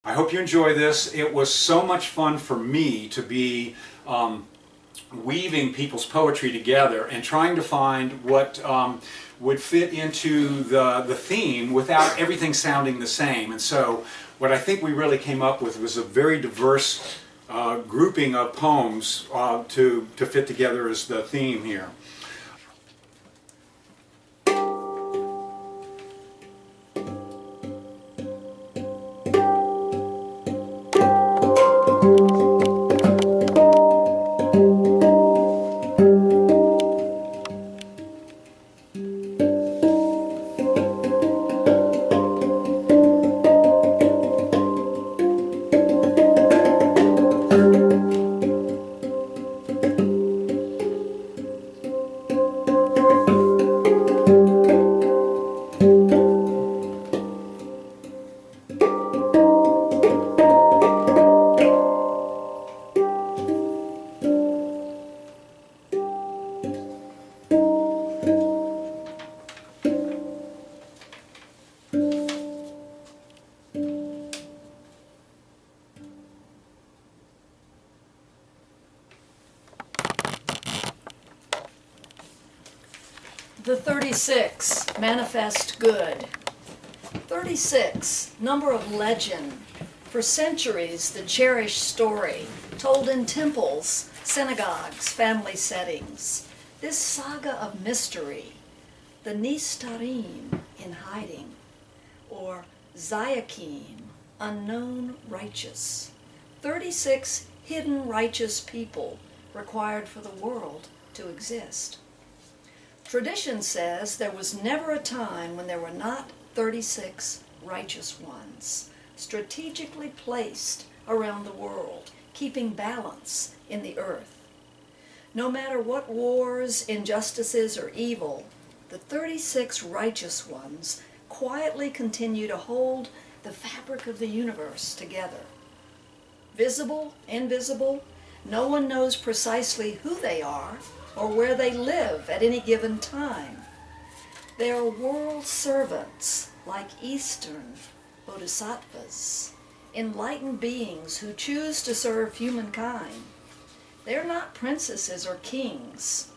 I hope you enjoy this. It was so much fun for me to be weaving people's poetry together and trying to find what would fit into the theme without everything sounding the same. And so what I think we really came up with was a very diverse grouping of poems to fit together as the theme here. The 36, manifest good. 36, number of legend. For centuries, the cherished story, told in temples, synagogues, family settings. This saga of mystery, the Nistarim in hiding, or Zayakim, unknown righteous. 36 hidden righteous people required for the world to exist. Tradition says there was never a time when there were not 36 righteous ones, strategically placed around the world, keeping balance in the earth. No matter what wars, injustices, or evil, the 36 righteous ones quietly continue to hold the fabric of the universe together. Visible, invisible, no one knows precisely who they are or where they live at any given time. They are world servants, like Eastern bodhisattvas, enlightened beings who choose to serve humankind. They're not princesses or kings,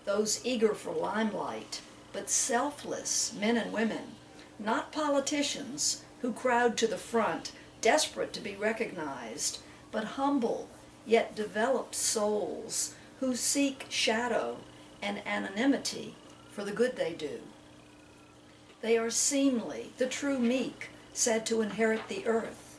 those eager for limelight, but selfless men and women, not politicians who crowd to the front, desperate to be recognized, but humble yet developed souls who seek shadow and anonymity for the good they do. They are seemly, the true meek, said to inherit the earth,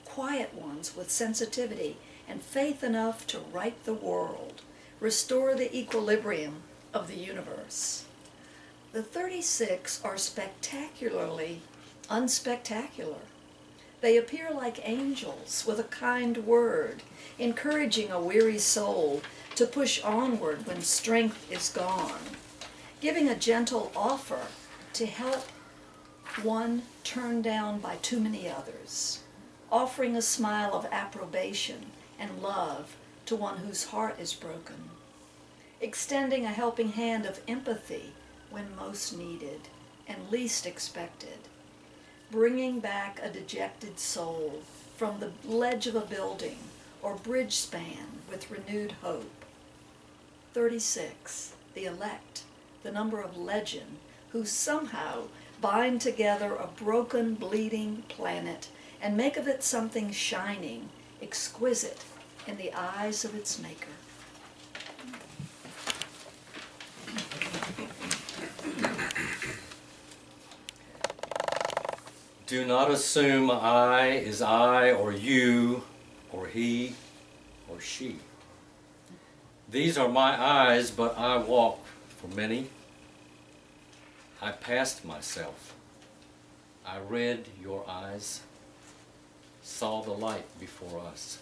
quiet ones with sensitivity and faith enough to right the world, restore the equilibrium of the universe. The 36 are spectacularly unspectacular. They appear like angels with a kind word, encouraging a weary soul to push onward when strength is gone, giving a gentle offer to help one turned down by too many others, offering a smile of approbation and love to one whose heart is broken, extending a helping hand of empathy when most needed and least expected, bringing back a dejected soul from the ledge of a building or bridge span with renewed hope. 36, the elect, the number of legend, who somehow bind together a broken, bleeding planet and make of it something shining, exquisite in the eyes of its maker. Do not assume I is I or you or he or she. These are my eyes, but I walk for many. I passed myself. I read your eyes, saw the light before us.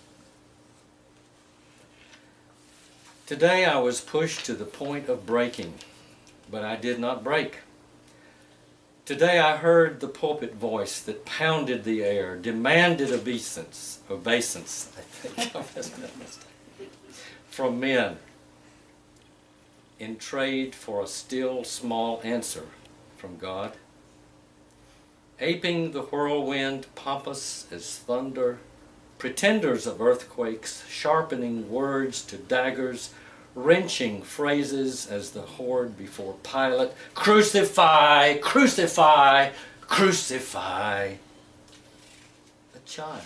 Today I was pushed to the point of breaking, but I did not break. Today I heard the pulpit voice that pounded the air, demanded obeisance, I think of this from men, in trade for a still small answer from God. aping the whirlwind, pompous as thunder, pretenders of earthquakes, sharpening words to daggers, wrenching phrases as the horde before Pilate, crucify, crucify, crucify. A child,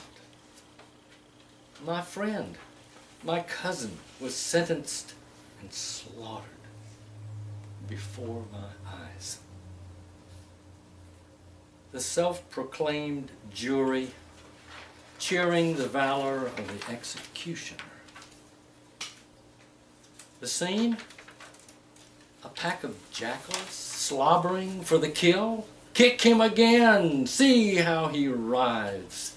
my friend, my cousin, was sentenced and slaughtered before my eyes. The self-proclaimed jury cheering the valor of the executioner. The scene? A pack of jackals slobbering for the kill? Kick him again, see how he writhes.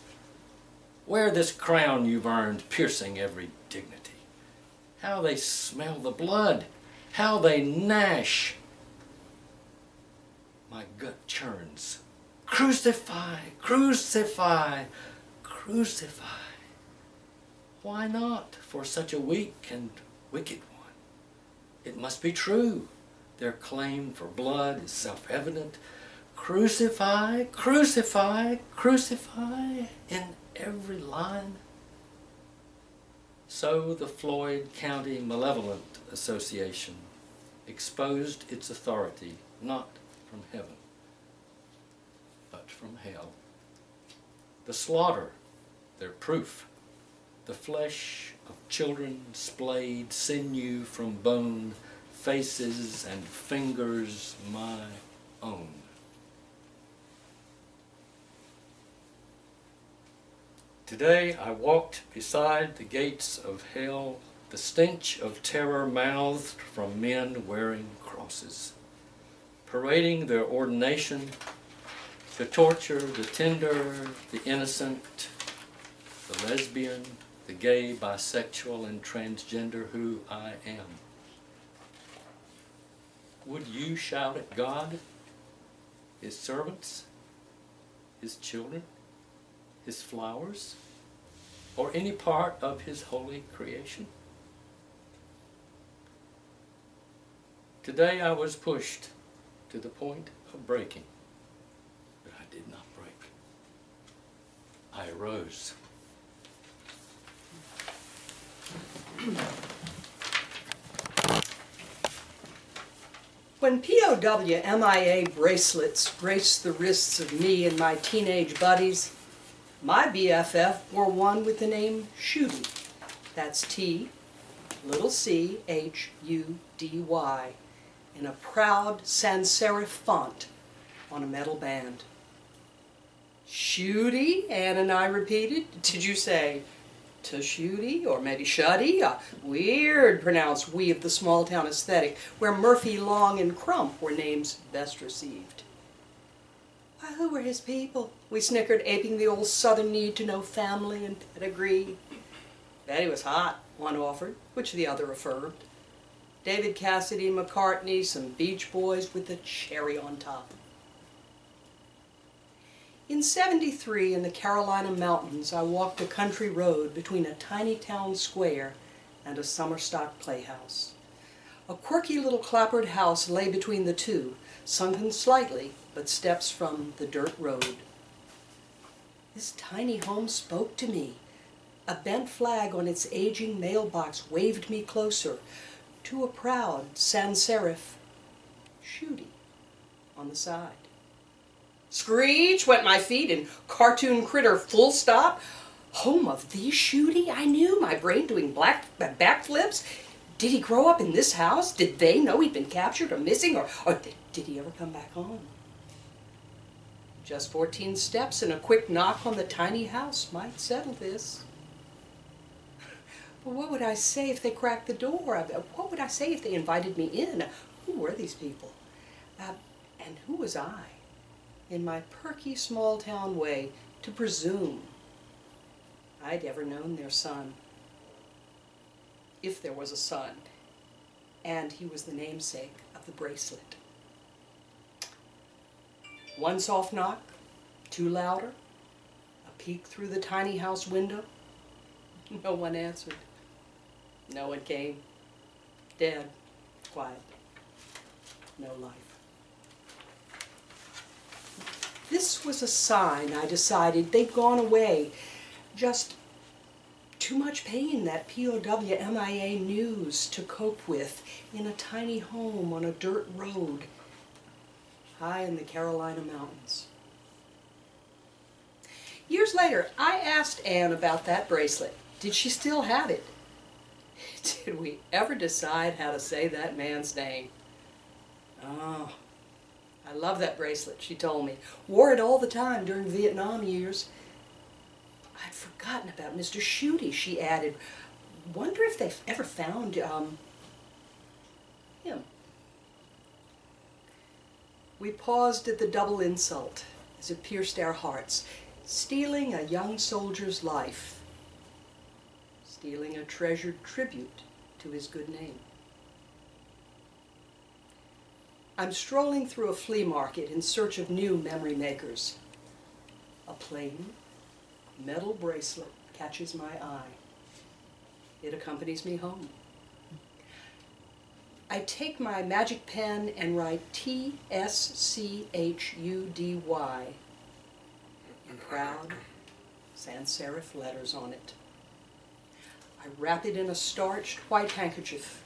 Wear this crown you've earned, piercing every dignity. How they smell the blood, how they gnash. My gut churns. Crucify, crucify, crucify. Why not for such a weak and wicked one? It must be true. Their claim for blood is self-evident. Crucify, crucify, crucify in every line. So the Floyd County Malevolent Association exposed its authority not from heaven, but from hell. The slaughter, their proof. The flesh of children splayed, sinew from bone, faces and fingers my own. Today I walked beside the gates of hell, the stench of terror mouthed from men wearing crosses, parading their ordination to torture the tender, the innocent, the lesbian, the gay, bisexual, and transgender who I am. Would you shout at God, His servants, His children, His flowers, or any part of His holy creation? Today I was pushed to the point of breaking, but I did not break. I arose. When POW MIA bracelets graced the wrists of me and my teenage buddies, my BFF wore one with the name Shooty. That's T, little c, H-U-D-Y, in a proud sans serif font on a metal band. Shooty, Ann and I repeated. Did you say Tashooty or maybe Shuddy? A weird pronounced we of the small town aesthetic, where Murphy, Long, and Crump were names best received. Why, who were his people? We snickered, aping the old southern need to know family and pedigree. Betty was hot, one offered, which the other affirmed. David Cassidy, McCartney, some Beach Boys with the cherry on top. In '73, in the Carolina mountains, I walked a country road between a tiny town square and a summer stock playhouse. A quirky little clapboard house lay between the two, sunken slightly, but steps from the dirt road. This tiny home spoke to me. A bent flag on its aging mailbox waved me closer to a proud sans serif Shooty on the side. Screech went my feet in cartoon critter full stop. Home of the Shooty? I knew, my brain doing backflips. Did he grow up in this house? Did they know he'd been captured or missing? Or did he ever come back home? Just 14 steps and a quick knock on the tiny house might settle this. But what would I say if they cracked the door? What would I say if they invited me in? Who were these people? And who was I, in my perky small-town way, to presume I'd ever known their son? If there was a son, and he was the namesake of the bracelet. One soft knock, two louder, a peek through the tiny house window. No one answered. No one came. Dead, quiet, no life. This was a sign, I decided. They'd gone away. Just too much pain, that POW MIA news to cope with in a tiny home on a dirt road high in the Carolina mountains. Years later, I asked Anne about that bracelet. Did she still have it? Did we ever decide how to say that man's name? Oh, I love that bracelet, she told me. Wore it all the time during Vietnam years. I'd forgotten about Mr. Shooty, she added. Wonder if they've ever found, him. We paused at the double insult as it pierced our hearts. Stealing a young soldier's life. Stealing a treasured tribute to his good name. I'm strolling through a flea market in search of new memory makers. A plain metal bracelet catches my eye. It accompanies me home. I take my magic pen and write TSCHUDY in proud sans serif letters on it. I wrap it in a starched white handkerchief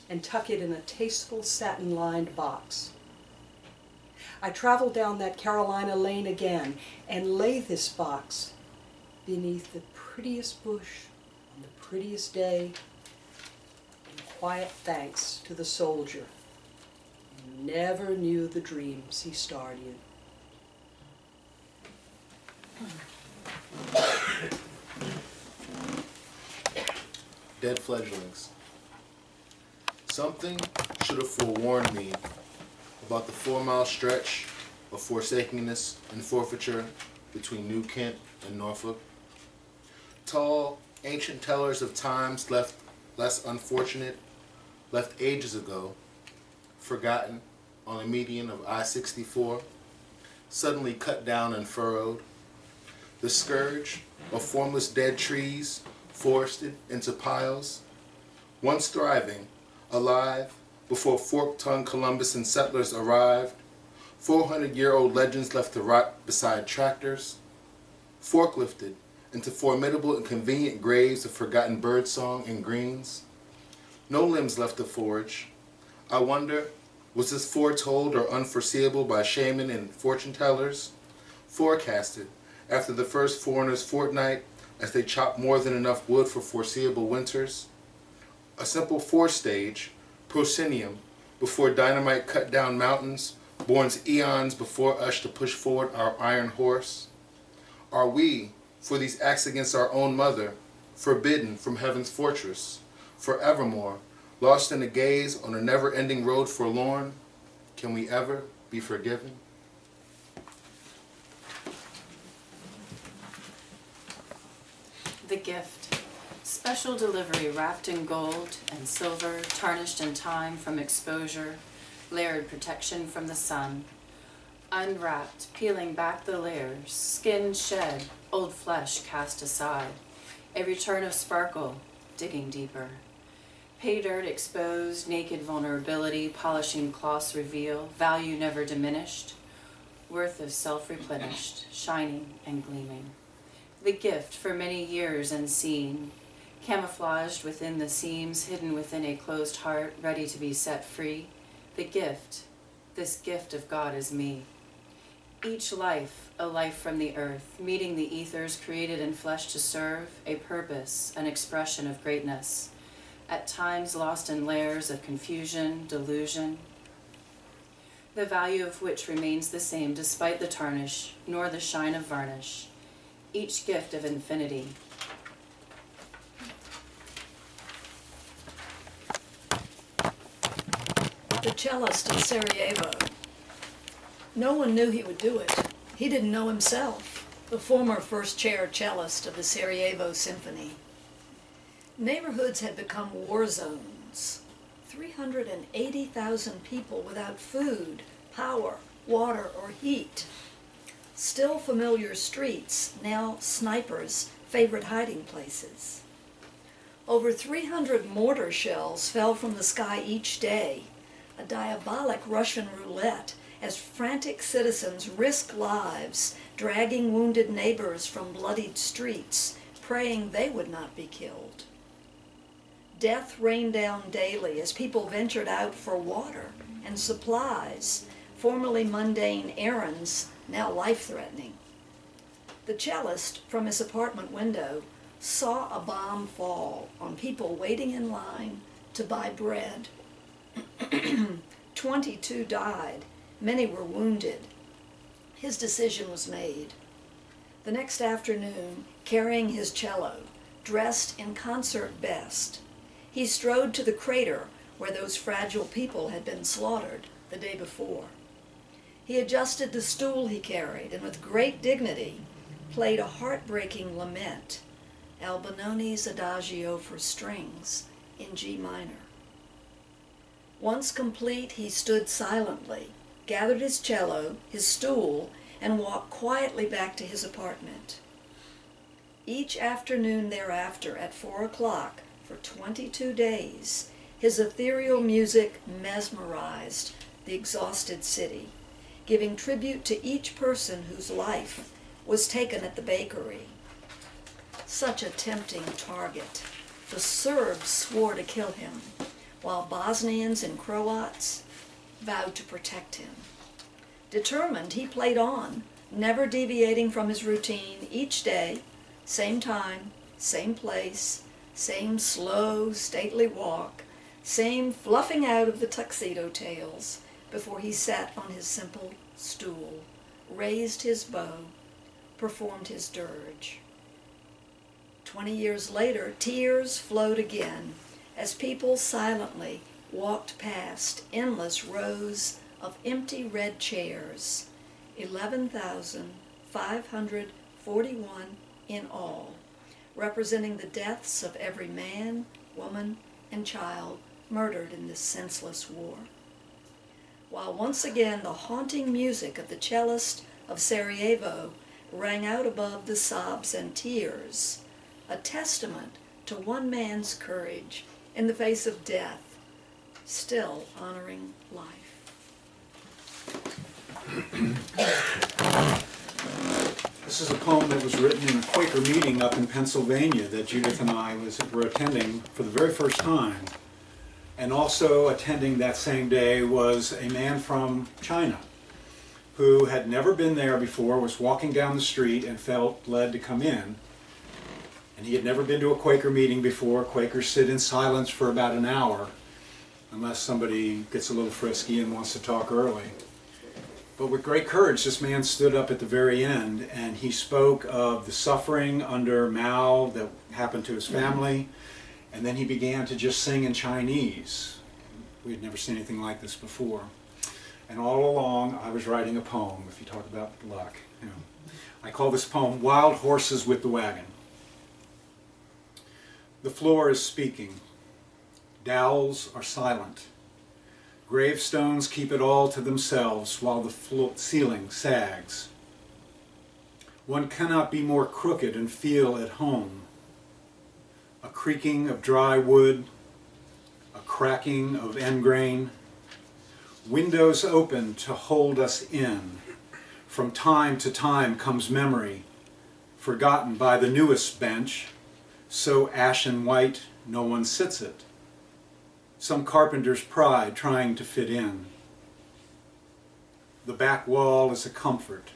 and tuck it in a tasteful satin-lined box. I travel down that Carolina lane again and lay this box beneath the prettiest bush on the prettiest day in quiet thanks to the soldier who never knew the dreams he starred in. Dead fledglings. Something should have forewarned me about the 4-mile stretch of forsakenness and forfeiture between New Kent and Norfolk. Tall, ancient tellers of times left less unfortunate, left ages ago, forgotten on a median of I-64, suddenly cut down and furrowed. The scourge of formless dead trees forested into piles, once thriving, alive, before fork-tongued Columbus and settlers arrived, 400-year-old legends left to rot beside tractors, forklifted into formidable and convenient graves of forgotten birdsong and greens. No limbs left to forage. I wonder, was this foretold or unforeseeable by shaman and fortune-tellers? Forecasted after the first foreigner's fortnight as they chopped more than enough wood for foreseeable winters? A simple forestage, proscenium, before dynamite cut down mountains, borns eons before us to push forward our iron horse? Are we, for these acts against our own mother, forbidden from heaven's fortress, forevermore, lost in a gaze on a never-ending road forlorn? Can we ever be forgiven? The gift. Special delivery wrapped in gold and silver, tarnished in time from exposure, layered protection from the sun. Unwrapped, peeling back the layers, skin shed, old flesh cast aside. A return of sparkle, digging deeper. Pay dirt exposed, naked vulnerability, polishing cloths reveal, value never diminished, worth of self-replenished, shining and gleaming. The gift for many years unseen, camouflaged within the seams, hidden within a closed heart, ready to be set free. The gift, this gift of God is me. Each life, a life from the earth, meeting the ethers created in flesh to serve, a purpose, an expression of greatness, at times lost in layers of confusion, delusion, the value of which remains the same despite the tarnish, nor the shine of varnish. Each gift of infinity. The cellist in Sarajevo. No one knew he would do it. He didn't know himself, the former first chair cellist of the Sarajevo Symphony. Neighborhoods had become war zones. 380,000 people without food, power, water, or heat. Still familiar streets, now snipers' favorite hiding places. Over 300 mortar shells fell from the sky each day, a diabolic Russian roulette, as frantic citizens risk lives, dragging wounded neighbors from bloodied streets, praying they would not be killed. Death rained down daily as people ventured out for water and supplies, formerly mundane errands, now life-threatening. The cellist, from his apartment window, saw a bomb fall on people waiting in line to buy bread. 22 died. Many were wounded. His decision was made. The next afternoon, carrying his cello, dressed in concert best, he strode to the crater where those fragile people had been slaughtered the day before. He adjusted the stool he carried and with great dignity played a heartbreaking lament, Albinoni's Adagio for strings in G minor. Once complete, he stood silently, gathered his cello, his stool, and walked quietly back to his apartment. Each afternoon thereafter at 4 o'clock, for 22 days, his ethereal music mesmerized the exhausted city, giving tribute to each person whose life was taken at the bakery. Such a tempting target. The Serbs swore to kill him, while Bosnians and Croats vowed to protect him. Determined, he played on, never deviating from his routine each day, same time, same place, same slow, stately walk, same fluffing out of the tuxedo tails before he sat on his simple stool, raised his bow, performed his dirge. 20 years later, tears flowed again as people silently walked past endless rows of empty red chairs, 11,541 in all, representing the deaths of every man, woman, and child murdered in this senseless war. While once again the haunting music of the cellist of Sarajevo rang out above the sobs and tears, a testament to one man's courage in the face of death, still honoring life. This is a poem that was written in a Quaker meeting up in Pennsylvania that Judith and I were attending for the very first time. And also attending that same day was a man from China who had never been there before, was walking down the street and felt led to come in. And he had never been to a Quaker meeting before. Quakers sit in silence for about an hour unless somebody gets a little frisky and wants to talk early. But with great courage, this man stood up at the very end and he spoke of the suffering under Mao that happened to his family, and then he began to just sing in Chinese. We had never seen anything like this before. And all along I was writing a poem, if you talk about luck. You know. I call this poem Wild Horses with the Wagon. The floor is speaking. Dowels are silent. Gravestones keep it all to themselves while the ceiling sags. One cannot be more crooked and feel at home. A creaking of dry wood, a cracking of end grain, windows open to hold us in. From time to time comes memory, forgotten by the newest bench, so ashen white no one sits it. Some carpenter's pride trying to fit in. The back wall is a comfort,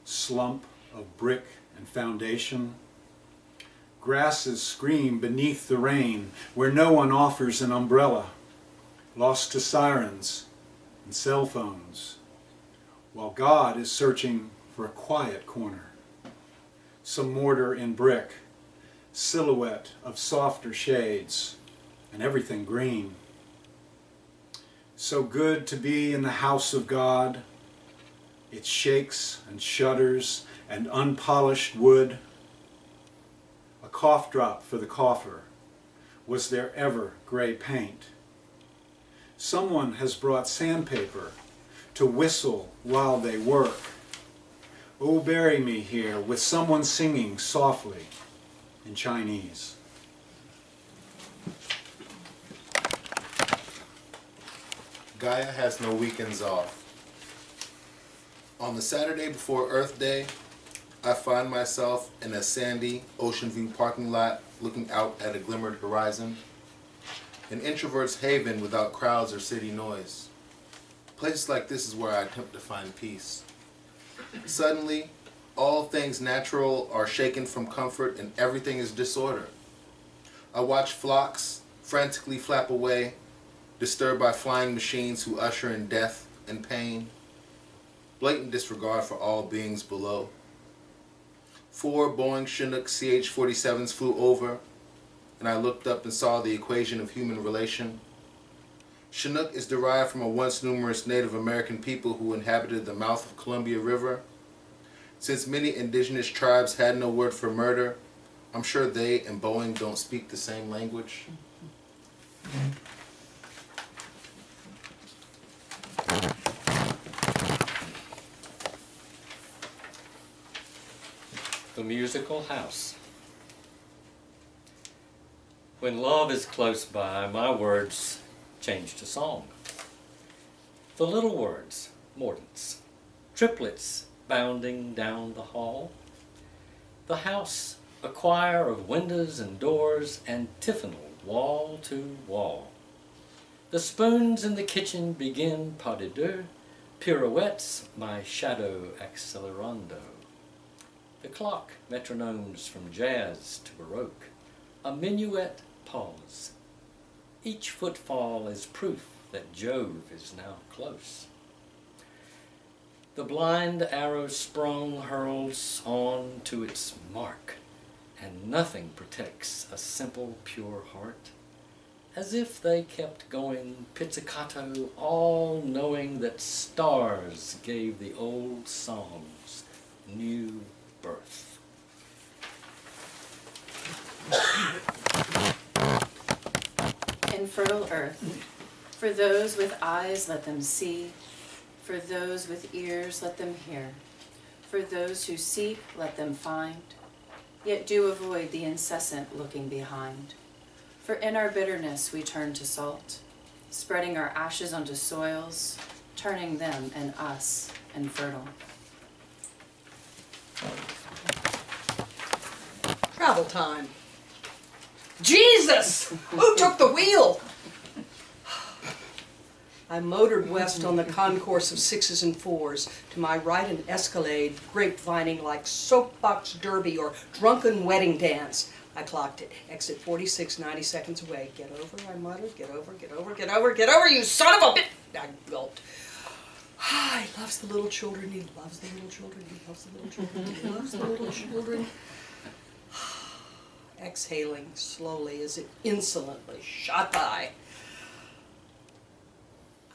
slump of brick and foundation. Grasses scream beneath the rain where no one offers an umbrella, lost to sirens and cell phones, while God is searching for a quiet corner. Some mortar in brick, silhouette of softer shades, and everything green. So good to be in the house of God. It shakes and shudders and unpolished wood. A cough drop for the cougher. Was there ever gray paint? Someone has brought sandpaper to whistle while they work. Oh, bury me here with someone singing softly in Chinese. Gaia has no weekends off. On the Saturday before Earth Day, I find myself in a sandy Ocean View parking lot looking out at a glimmered horizon. An introvert's haven without crowds or city noise. Places like this is where I attempt to find peace. Suddenly, all things natural are shaken from comfort and everything is disorder. I watch flocks frantically flap away, disturbed by flying machines who usher in death and pain. Blatant disregard for all beings below. 4 Boeing Chinook CH-47s flew over, and I looked up and saw the equation of human relation. Chinook is derived from a once numerous Native American people who inhabited the mouth of Columbia River. Since many indigenous tribes had no word for murder, I'm sure they and Boeing don't speak the same language. The musical house. When love is close by, my words change to song. The little words, mordants, triplets bounding down the hall. The house, a choir of windows and doors, antiphonal wall to wall. The spoons in the kitchen begin pas de deux, pirouettes my shadow accelerando. The clock metronomes from jazz to baroque, a minuet pause. Each footfall is proof that Jove is now close. The blind arrow sprung hurls on to its mark, and nothing protects a simple, pure heart. As if they kept going pizzicato, all knowing that stars gave the old songs new birth. Infertile earth, for those with eyes let them see, for those with ears let them hear, for those who seek let them find, yet do avoid the incessant looking behind. For in our bitterness we turn to salt, spreading our ashes onto soils, turning them and us infertile. Travel time. Jesus! Who took the wheel? I motored west on the concourse of 6s and 4s. To my right an Escalade, grapevining like soapbox derby or drunken wedding dance. I clocked it. Exit 46, 90 seconds away. Get over, I muttered. Get over, get over, get over, get over, you son of a bitch! I gulped. He loves the little children, he loves the little children, he loves the little children, he loves the little children. Exhaling slowly as it insolently shot by.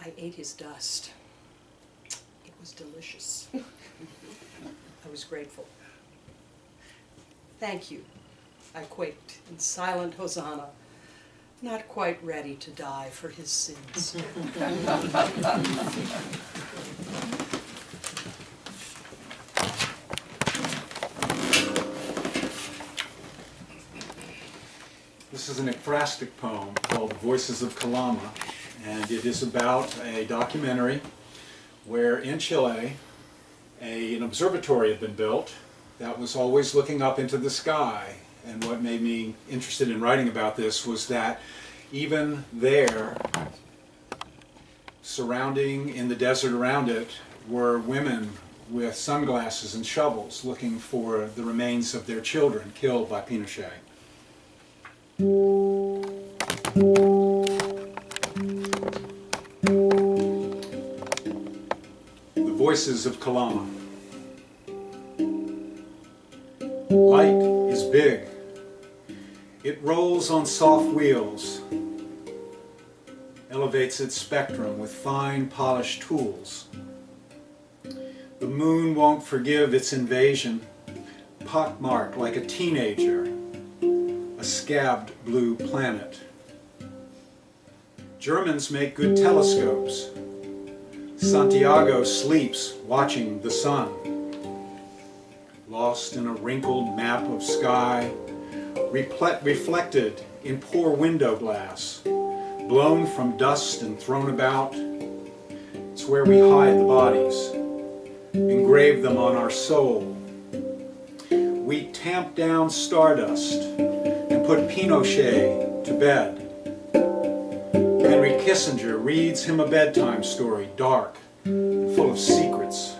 I ate his dust. It was delicious. I was grateful. Thank you. I quaked in silent hosanna, not quite ready to die for his sins. This is an ekphrastic poem called Voices of Kalama, and it is about a documentary where in Chile an observatory had been built that was always looking up into the sky. And what made me interested in writing about this was that even there, surrounding in the desert around it, were women with sunglasses and shovels looking for the remains of their children killed by Pinochet. The Voices of Kalama. Light is big. It rolls on soft wheels, elevates its spectrum with fine polished tools. The moon won't forgive its invasion, pockmarked like a teenager, a scabbed blue planet. Germans make good telescopes. Santiago sleeps watching the sun. Lost in a wrinkled map of sky, reflected in poor window glass, blown from dust and thrown about. It's where we hide the bodies. engrave them on our soul. We tamp down stardust and put Pinochet to bed. Henry Kissinger reads him a bedtime story, dark and full of secrets.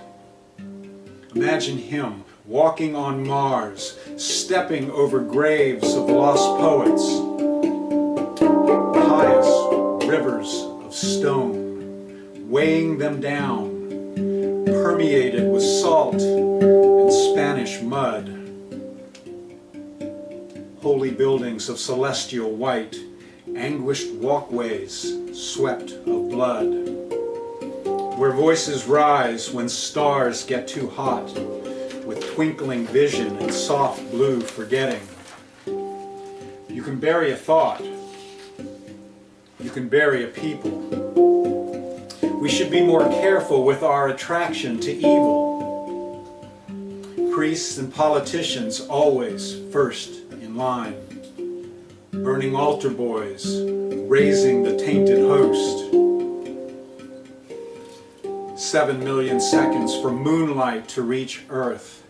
Imagine him walking on Mars, stepping over graves of lost poets, pious rivers of stone, weighing them down, permeated with salt and Spanish mud. Holy buildings of celestial white, anguished walkways swept of blood, where voices rise when stars get too hot, with twinkling vision and soft blue forgetting. You can bury a thought. You can bury a people. We should be more careful with our attraction to evil. Priests and politicians always first in line. Burning altar boys, raising the tainted host. 7 million seconds for moonlight to reach Earth.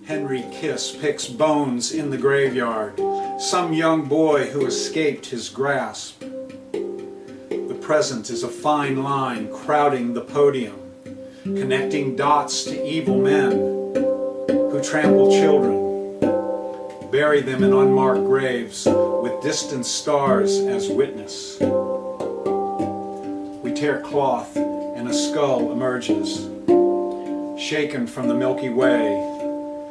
Henry Kiss picks bones in the graveyard, some young boy who escaped his grasp. The present is a fine line crowding the podium, connecting dots to evil men who trample children, bury them in unmarked graves with distant stars as witness. We tear cloth and a skull emerges, shaken from the Milky Way,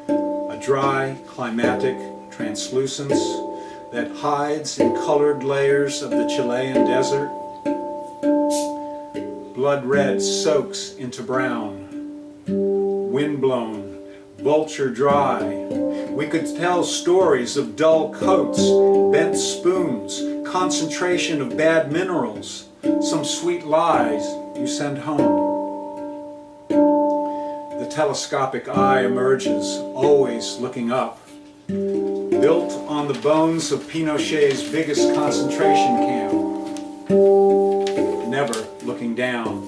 a dry, climatic translucence that hides in colored layers of the Chilean desert. Blood red soaks into brown, windblown, vulture dry. We could tell stories of dull coats, bent spoons, concentration of bad minerals, some sweet lies you send home. The telescopic eye emerges, always looking up, built on the bones of Pinochet's biggest concentration camp, never looking down.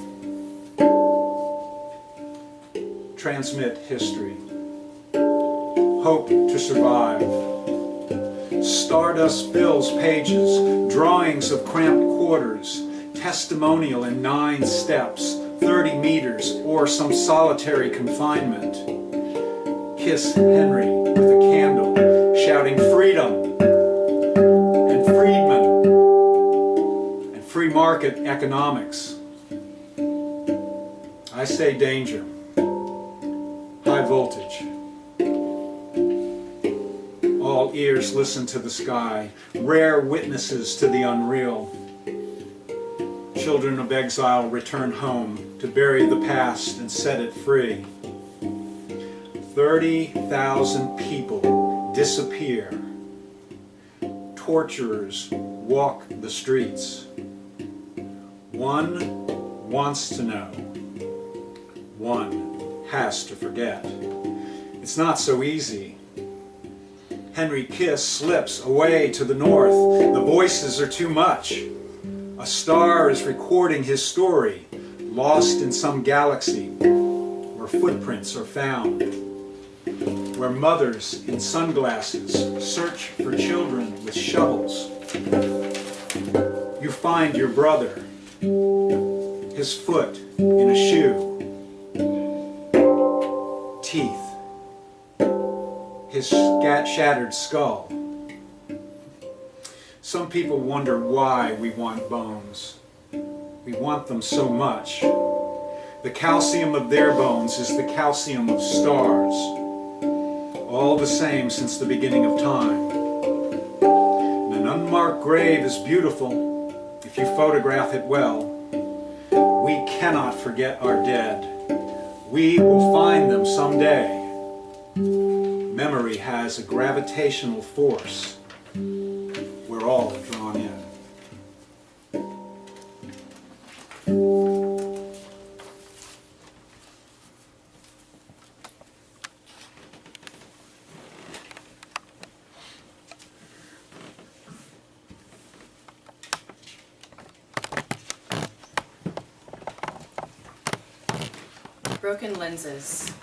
Transmit history. Hope to survive. Stardust fills pages, drawings of cramped quarters, testimonial in 9 steps, 30 meters, or some solitary confinement. Kiss Henry with a candle, shouting freedom and freedmen and free market economics. I say danger, high voltage. All ears listen to the sky, rare witnesses to the unreal. Children of exile return home to bury the past and set it free. 30,000 people disappear. Torturers walk the streets. One wants to know. One has to forget. It's not so easy. Henry Kiss slips away to the north. The voices are too much. A star is recording his story, lost in some galaxy, where footprints are found, where mothers in sunglasses search for children with shovels. You find your brother, his foot in a shoe, teeth, his shattered skull. Some people wonder why we want bones. We want them so much. The calcium of their bones is the calcium of stars, all the same since the beginning of time. An unmarked grave is beautiful if you photograph it well. We cannot forget our dead. We will find them someday. Memory has a gravitational force. We're all drawn in. Broken lenses.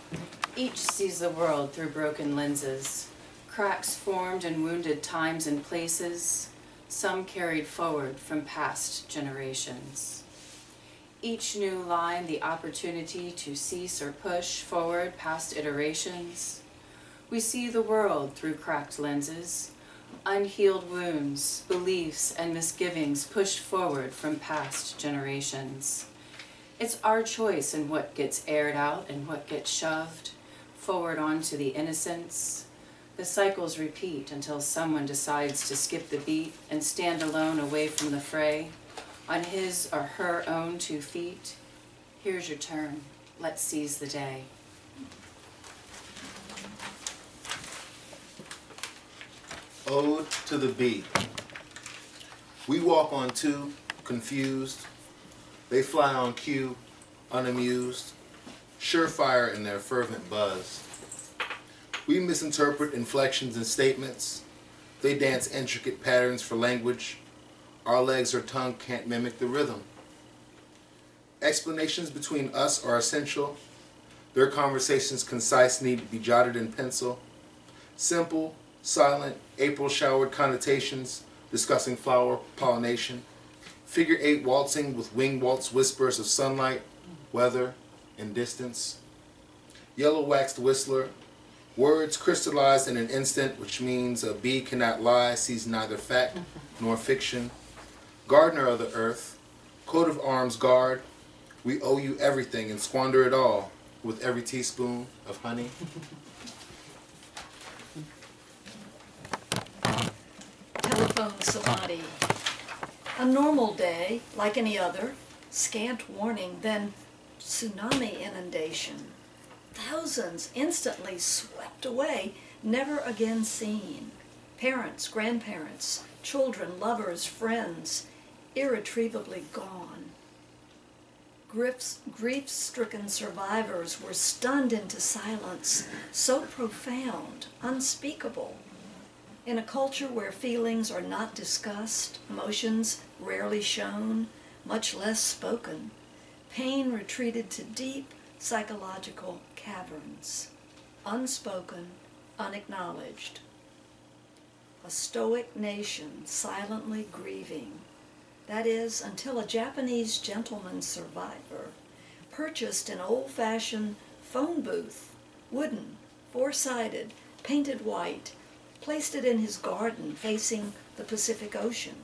Each sees the world through broken lenses. Cracks formed in wounded times and places, some carried forward from past generations. Each new line the opportunity to cease or push forward past iterations. We see the world through cracked lenses, unhealed wounds, beliefs, and misgivings pushed forward from past generations. It's our choice in what gets aired out and what gets shoved forward onto the innocence. The cycles repeat until someone decides to skip the beat and stand alone away from the fray, on his or her own 2 feet. Here's your turn. Let's seize the day. Ode to the Bee. We walk on 2, confused. They fly on cue, unamused, surefire in their fervent buzz. We misinterpret inflections and statements. They dance intricate patterns for language. Our legs or tongue can't mimic the rhythm. Explanations between us are essential. Their conversations concise need to be jotted in pencil. Simple, silent, April showered connotations discussing flower pollination. Figure 8 waltzing with wing waltz whispers of sunlight, weather, and distance. Yellow waxed whistler. Words crystallized in an instant, which means a bee cannot lie, sees neither fact nor fiction. Gardener of the earth, coat of arms guard, we owe you everything and squander it all with every teaspoon of honey. Telephone samadhi. A normal day, like any other, scant warning, then tsunami inundation. Thousands instantly swept away, never again seen. Parents, grandparents, children, lovers, friends, irretrievably gone. Grief-stricken survivors were stunned into silence, so profound, unspeakable. In a culture where feelings are not discussed, emotions rarely shown, much less spoken, pain retreated to deep psychological caverns, unspoken, unacknowledged. A stoic nation silently grieving. That is, until a Japanese gentleman survivor purchased an old-fashioned phone booth, wooden, four-sided, painted white, placed it in his garden facing the Pacific Ocean.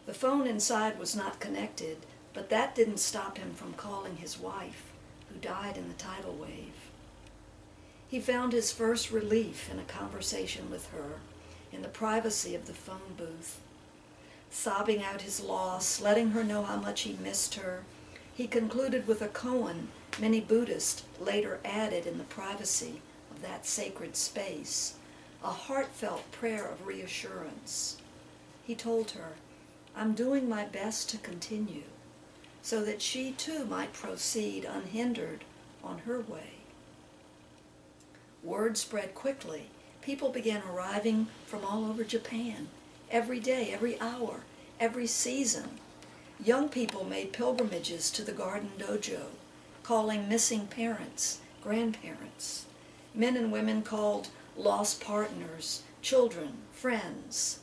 The phone inside was not connected, but that didn't stop him from calling his wife, who died in the tidal wave. He found his first relief in a conversation with her in the privacy of the phone booth. Sobbing out his loss, letting her know how much he missed her, he concluded with a koan many Buddhists later added in the privacy of that sacred space, a heartfelt prayer of reassurance. He told her, "I'm doing my best to continue," so that she too might proceed unhindered on her way. Word spread quickly. People began arriving from all over Japan, every day, every hour, every season. Young people made pilgrimages to the garden dojo, calling missing parents, grandparents. Men and women called lost partners, children, friends.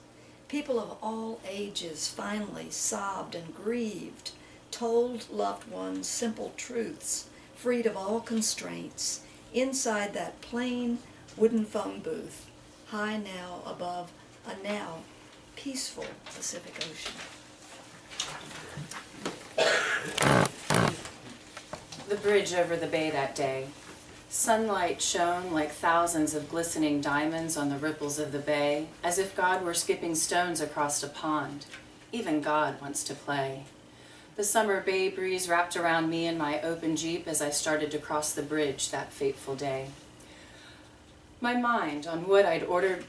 People of all ages finally sobbed and grieved, told loved ones simple truths, freed of all constraints, inside that plain wooden phone booth, high now above a now peaceful Pacific Ocean. The bridge over the bay that day. Sunlight shone like thousands of glistening diamonds on the ripples of the bay, as if God were skipping stones across a pond. Even God wants to play. The summer bay breeze wrapped around me in my open Jeep as I started to cross the bridge that fateful day. My mind on what I'd order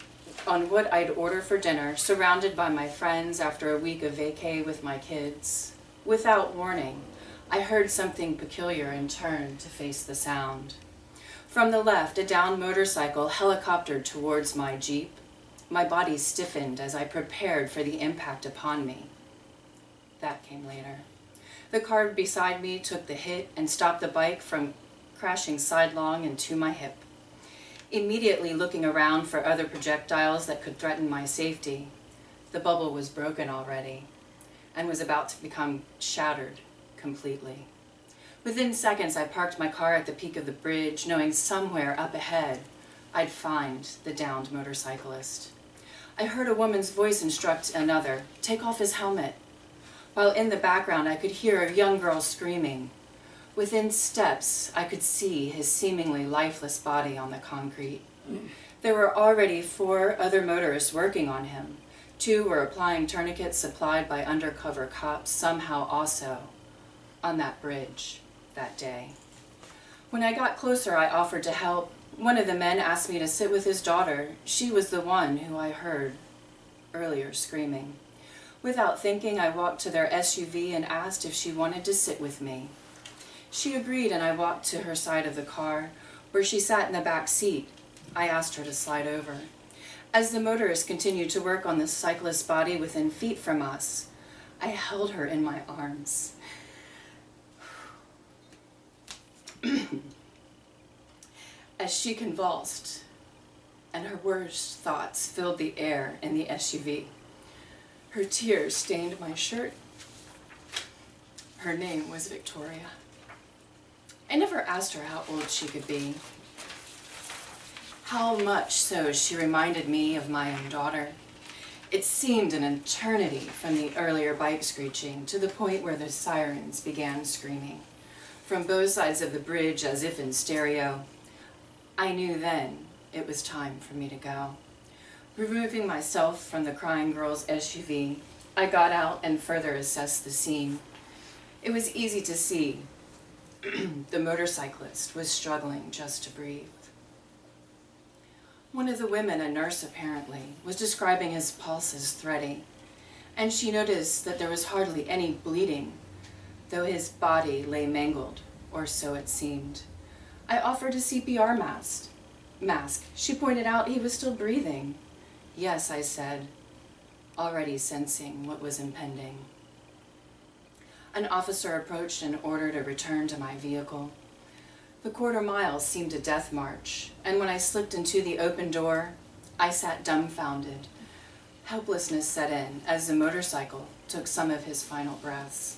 for dinner, surrounded by my friends after a week of vacay with my kids. Without warning, I heard something peculiar and turned to face the sound. From the left, a downed motorcycle helicoptered towards my Jeep. My body stiffened as I prepared for the impact upon me. That came later. The car beside me took the hit and stopped the bike from crashing sidelong into my hip. Immediately looking around for other projectiles that could threaten my safety, the bubble was broken already and was about to become shattered completely. Within seconds, I parked my car at the peak of the bridge, knowing somewhere up ahead I'd find the downed motorcyclist. I heard a woman's voice instruct another, "Take off his helmet," while in the background I could hear a young girl screaming. Within steps, I could see his seemingly lifeless body on the concrete. There were already 4 other motorists working on him. 2 were applying tourniquets supplied by undercover cops, somehow also on that bridge that day. When I got closer, I offered to help. One of the men asked me to sit with his daughter. She was the one who I heard earlier screaming. Without thinking, I walked to their SUV and asked if she wanted to sit with me. She agreed, and I walked to her side of the car, where she sat in the back seat. I asked her to slide over. As the motorist continued to work on the cyclist's body within feet from us, I held her in my arms. As she convulsed, and her worst thoughts filled the air in the SUV. Her tears stained my shirt. Her name was Victoria. I never asked her how old she could be. How much so she reminded me of my own daughter. It seemed an eternity from the earlier bike screeching to the point where the sirens began screaming. From both sides of the bridge, as if in stereo, I knew then it was time for me to go. Removing myself from the crying girl's SUV, I got out and further assessed the scene. It was easy to see the motorcyclist was struggling just to breathe. One of the women, a nurse apparently, was describing his pulse as thready, and she noticed that there was hardly any bleeding, though his body lay mangled, or so it seemed. I offered a CPR mask. She pointed out he was still breathing. "Yes," I said, already sensing what was impending. An officer approached and ordered a return to my vehicle. The quarter-mile seemed a death march, and when I slipped into the open door, I sat dumbfounded. Helplessness set in as the motorcycle took some of his final breaths.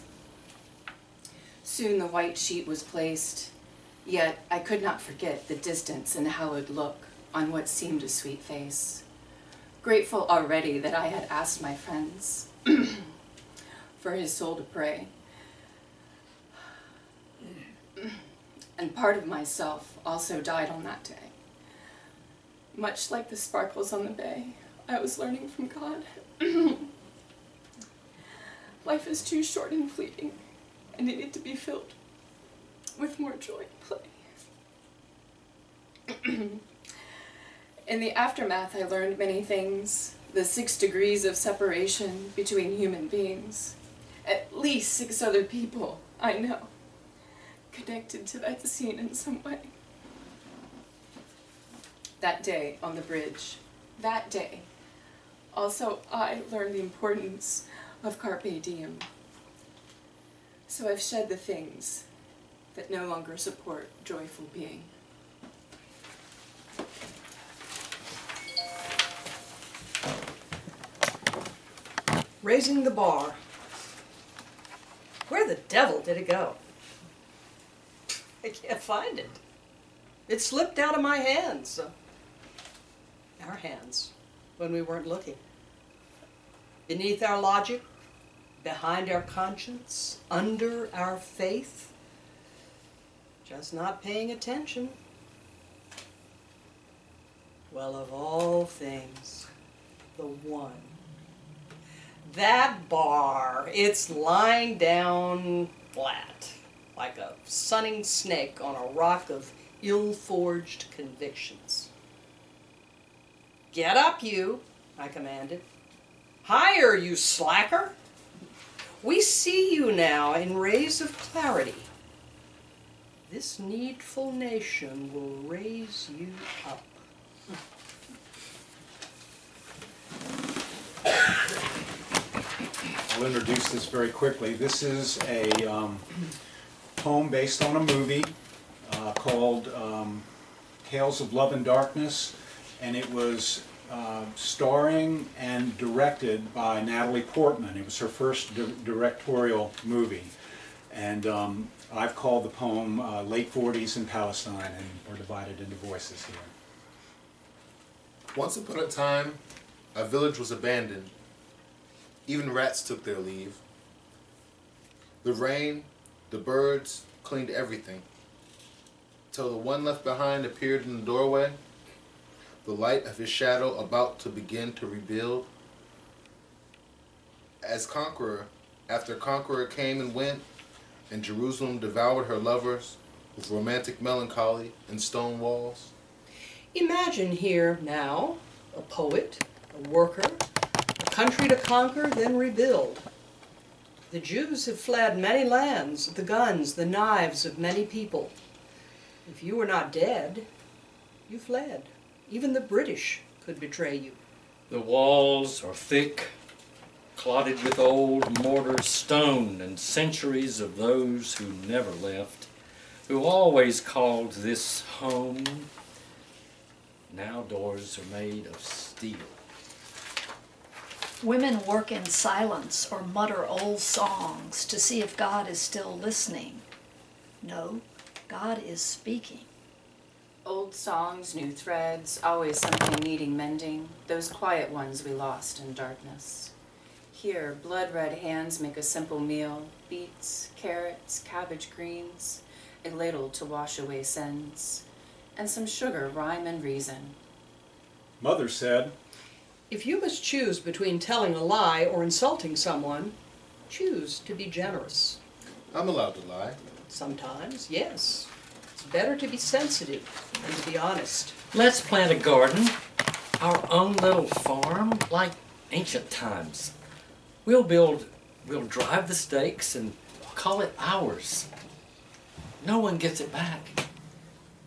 Soon the white sheet was placed, yet I could not forget the distance and hallowed look on what seemed a sweet face. Grateful already that I had asked my friends for his soul to pray. And part of myself also died on that day. Much like the sparkles on the bay, I was learning from God. Life is too short and fleeting, and needed to be filled with more joy and play. In the aftermath, I learned many things. The 6 degrees of separation between human beings. At least 6 other people I know connected to that scene in some way. That day on the bridge, that day, also I learned the importance of carpe diem. So I've shed the things that no longer support joyful being. Raising the bar. Where the devil did it go? I can't find it. It slipped out of my hands. Our hands, when we weren't looking. Beneath our logic, behind our conscience, under our faith. Just not paying attention. Well, of all things, the one. That bar, it's lying down flat, like a sunning snake on a rock of ill-forged convictions. "Get up, you," I commanded. "Higher, you slacker. We see you now in rays of clarity. This needful nation will raise you up." I'll introduce this very quickly. This is a poem based on a movie called Tales of Love and Darkness, and it was starring and directed by Natalie Portman. It was her first directorial movie. And I've called the poem Late 40s in Palestine, and we're divided into voices here. Once upon a time, a village was abandoned. Even rats took their leave. The rain, the birds, cleaned everything, till the one left behind appeared in the doorway, the light of his shadow about to begin to rebuild. As conqueror after conqueror came and went, and Jerusalem devoured her lovers with romantic melancholy and stone walls. Imagine here now a poet, a worker, a country to conquer, then rebuild. The Jews have fled many lands, the guns, the knives of many people. If you were not dead, you fled. Even the British could betray you. The walls are thick, clotted with old mortar stone and centuries of those who never left, who always called this home. Now doors are made of steel. Women work in silence or mutter old songs to see if God is still listening. No, God is speaking. Old songs, new threads, always something needing mending, those quiet ones we lost in darkness. Here, blood-red hands make a simple meal, beets, carrots, cabbage greens, a ladle to wash away sins, and some sugar, rhyme, and reason. Mother said, If you must choose between telling a lie or insulting someone, choose to be generous. I'm allowed to lie. Sometimes, yes. It's better to be sensitive than to be honest. Let's plant a garden, our own little farm, like ancient times. We'll drive the stakes and call it ours. No one gets it back.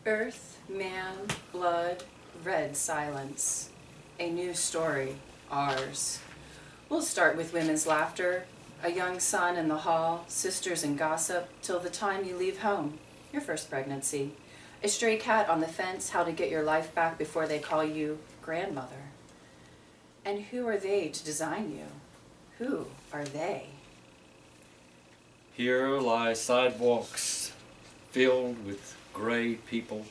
Earth, man, blood, red silence. A new story, ours. We'll start with women's laughter, a young son in the hall, sisters and gossip, till the time you leave home, your first pregnancy. A stray cat on the fence, how to get your life back before they call you grandmother. And who are they to design you? Who are they? Here lie sidewalks filled with gray people,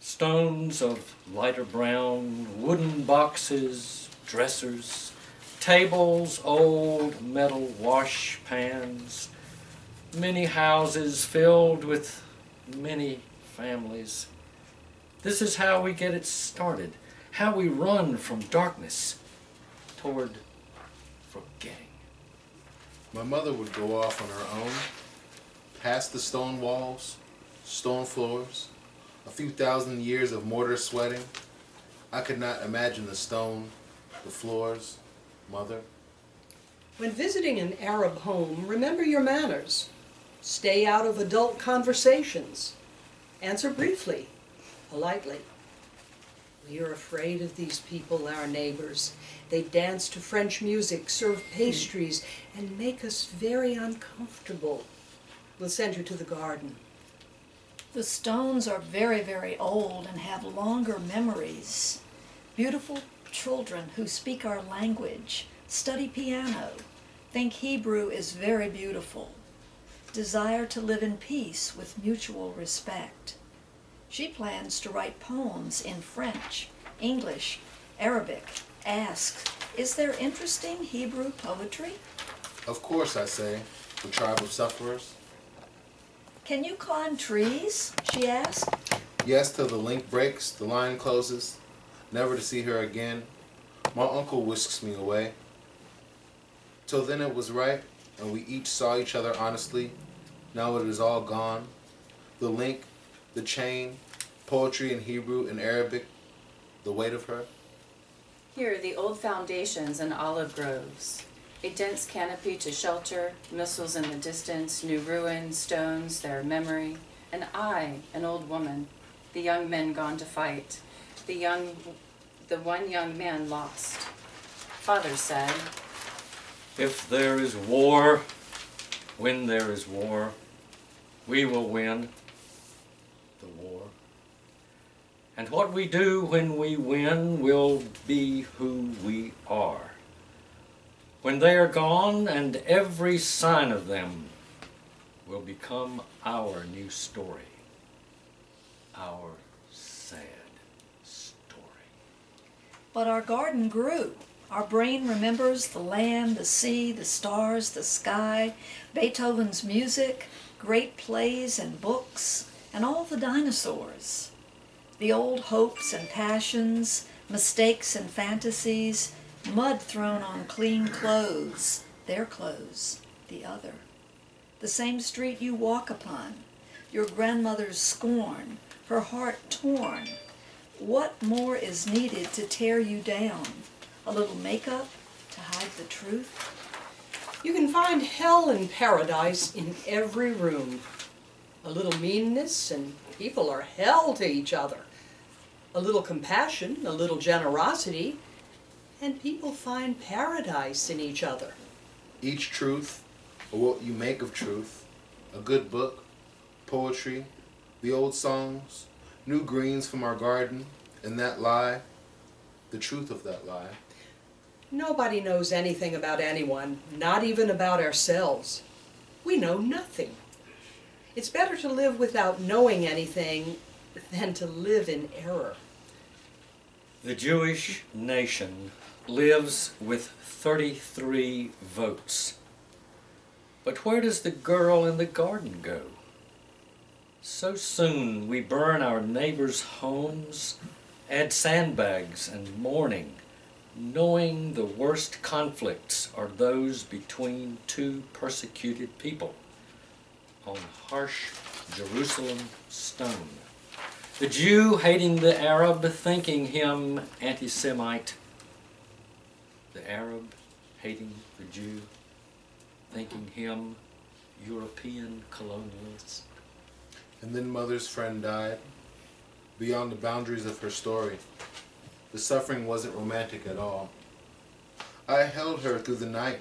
stones of lighter brown, wooden boxes, dressers, tables, old metal wash pans, many houses filled with many families. This is how we get it started, how we run from darkness toward forgetting. My mother would go off on her own, past the stone walls, stone floors, a few thousand years of mortar sweating. I could not imagine the stone, the floors, Mother. When visiting an Arab home, remember your manners. Stay out of adult conversations. Answer briefly, politely. We are afraid of these people, our neighbors. They dance to French music, serve pastries, and make us very uncomfortable. We'll send you to the garden. The stones are very, very old and have longer memories. Beautiful children who speak our language, study piano, think Hebrew is very beautiful, desire to live in peace with mutual respect. She plans to write poems in French, English, Arabic, asks, is there interesting Hebrew poetry? Of course, I say, the tribe of sufferers. Can you climb trees? She asked. Yes, till the link breaks, the line closes, never to see her again. My uncle whisks me away. Till then it was right, and we each saw each other honestly. Now it is all gone. The link, the chain, poetry in Hebrew and Arabic, the weight of her. Here, the old foundations and olive groves. A dense canopy to shelter, missiles in the distance, new ruins, stones, their memory. And I, an old woman, the young men gone to fight, the one young man lost. Father said, If there is war, when there is war, we will win the war. And what we do when we win will be who we are. When they are gone, and every sign of them will become our new story, our sad story. But our garden grew. Our brain remembers the land, the sea, the stars, the sky, Beethoven's music, great plays and books, and all the dinosaurs. The old hopes and passions, mistakes and fantasies, mud thrown on clean clothes, their clothes, the other. The same street you walk upon, your grandmother's scorn, her heart torn. What more is needed to tear you down? A little makeup to hide the truth? You can find hell and paradise in every room. A little meanness and people are hell to each other. A little compassion, a little generosity, and people find paradise in each other. Each truth, or what you make of truth, a good book, poetry, the old songs, new greens from our garden, and that lie, the truth of that lie. Nobody knows anything about anyone, not even about ourselves. We know nothing. It's better to live without knowing anything than to live in error. The Jewish nation lives with 33 votes. But where does the girl in the garden go? So soon we burn our neighbors' homes, add sandbags and mourning, knowing the worst conflicts are those between two persecuted people on harsh Jerusalem stone. The Jew hating the Arab, thinking him anti-Semite. The Arab hating the Jew, thinking him European colonialist. And then mother's friend died, beyond the boundaries of her story. The suffering wasn't romantic at all. I held her through the night.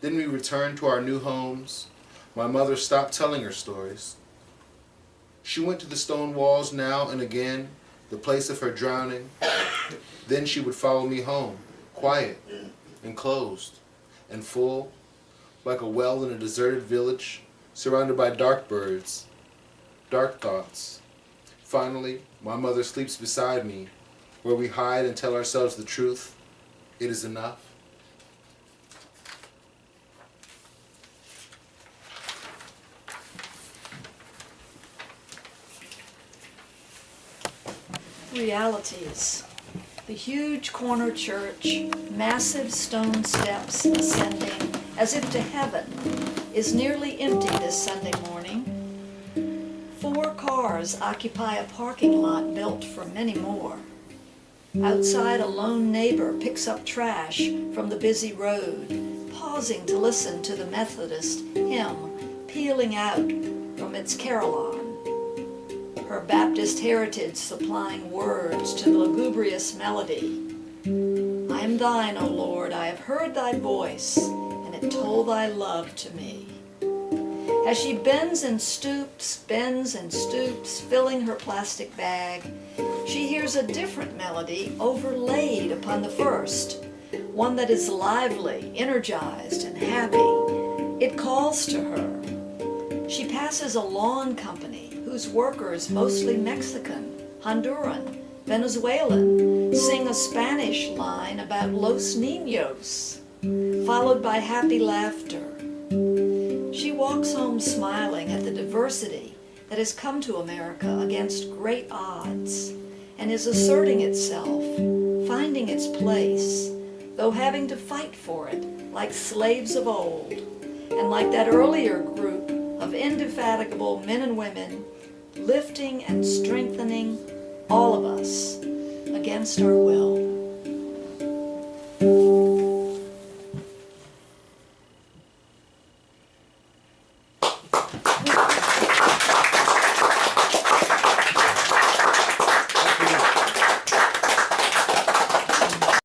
Then we returned to our new homes. My mother stopped telling her stories. She went to the stone walls now and again, the place of her drowning. Then she would follow me home, quiet, enclosed, and full, like a well in a deserted village, surrounded by dark birds, dark thoughts. Finally, my mother sleeps beside me, where we hide and tell ourselves the truth. It is enough. Realities. The huge corner church, massive stone steps ascending as if to heaven, is nearly empty this Sunday morning. 4 cars occupy a parking lot built for many more. Outside, a lone neighbor picks up trash from the busy road, pausing to listen to the Methodist hymn pealing out from its carillon. Her Baptist heritage supplying words to the lugubrious melody. I am thine, O Lord, I have heard thy voice, and it told thy love to me. As she bends and stoops, filling her plastic bag, she hears a different melody overlaid upon the first, one that is lively, energized, and happy. It calls to her. She passes a lawn company whose workers, mostly Mexican, Honduran, Venezuelan, sing a Spanish line about Los Niños, followed by happy laughter. She walks home smiling at the diversity that has come to America against great odds and is asserting itself, finding its place, though having to fight for it like slaves of old, and like that earlier group of indefatigable men and women, lifting and strengthening all of us against our will.